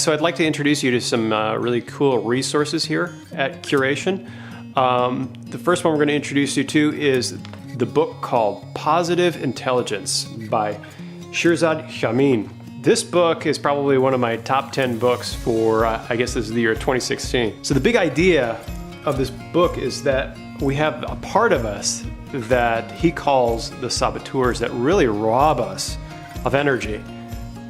So I'd like to introduce you to some really cool resources here at Curation. The first one we're going to introduce you to is the book called Positive Intelligence by Shirzad Chamine. This book is probably one of my top 10 books for, I guess this is the year 2016. So the big idea of this book is that we have a part of us that he calls the saboteurs that really rob us of energy,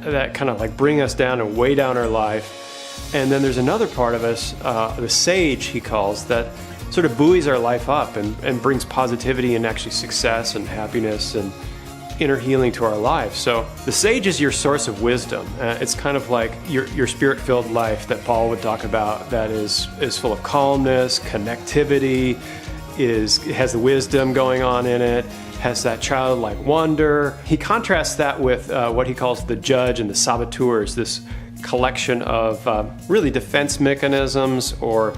that kind of like bring us down and weigh down our life. And then there's another part of us, the sage he calls, that sort of buoys our life up and brings positivity and actually success and happiness and inner healing to our lives. So the sage is your source of wisdom. It's kind of like your spirit-filled life that Paul would talk about, that is full of calmness, connectivity, it has the wisdom going on in it, has that childlike wonder. He contrasts that with what he calls the judge and the saboteurs, this collection of really defense mechanisms or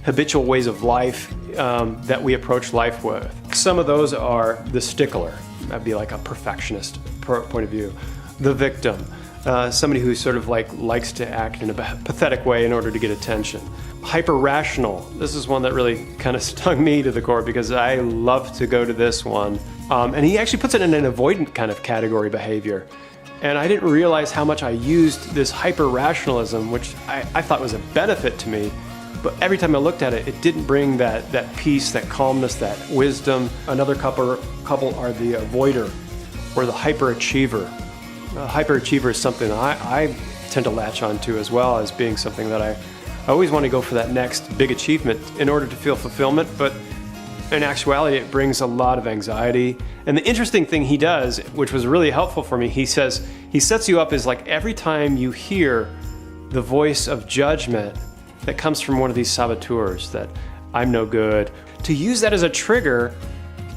habitual ways of life that we approach life with. Some of those are the stickler. That'd be like a perfectionist point of view. The victim, somebody who sort of likes to act in a pathetic way in order to get attention. Hyper-rational. This is one that really kind of stung me to the core because I love to go to this one. And he actually puts it in an avoidant kind of category behavior. And I didn't realize how much I used this hyper-rationalism, which I thought was a benefit to me. But every time I looked at it, it didn't bring that peace, that calmness, that wisdom. Another couple are the avoider or the hyperachiever. Hyperachiever is something I tend to latch onto as well as being something that I always want to go for that next big achievement in order to feel fulfillment, but in actuality it brings a lot of anxiety. And the interesting thing he does, which was really helpful for me, he says he sets you up as like every time you hear the voice of judgment that comes from one of these saboteurs, that I'm no good, to use that as a trigger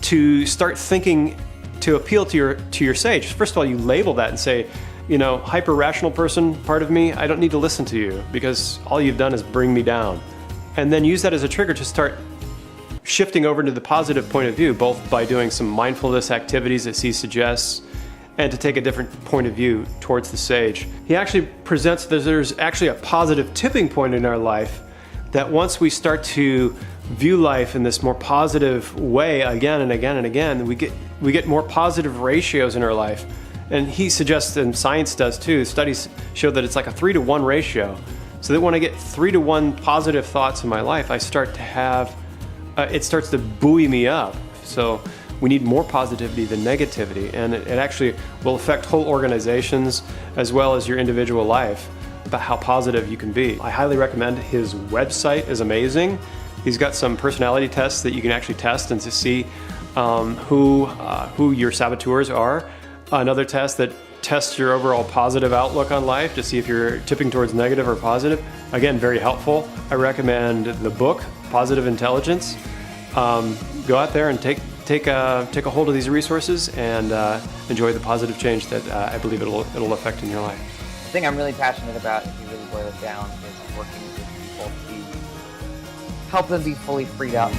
to start thinking, to appeal to your sage. First of all, you label that and say, hyper-rational person, part of me, I don't need to listen to you because all you've done is bring me down. And then use that as a trigger to start shifting over to the positive point of view, both by doing some mindfulness activities as he suggests, and to take a different point of view towards the sage. He actually presents that there's actually a positive tipping point in our life, that once we start to view life in this more positive way again and again and again, we get more positive ratios in our life. And he suggests, and science does too, studies show that it's like a 3-to-1 ratio. So that when I get 3-to-1 positive thoughts in my life, I start to have, it starts to buoy me up. So we need more positivity than negativity, and it actually will affect whole organizations as well as your individual life about how positive you can be. I highly recommend his website is amazing. He's got some personality tests that you can actually test and to see who your saboteurs are. Another test that tests your overall positive outlook on life to see if you're tipping towards negative or positive. Again, very helpful. I recommend the book, Positive Intelligence. Go out there and take a hold of these resources and enjoy the positive change that I believe it'll affect in your life. The thing I'm really passionate about, if you really boil it down, is working with people to help them be fully freed up.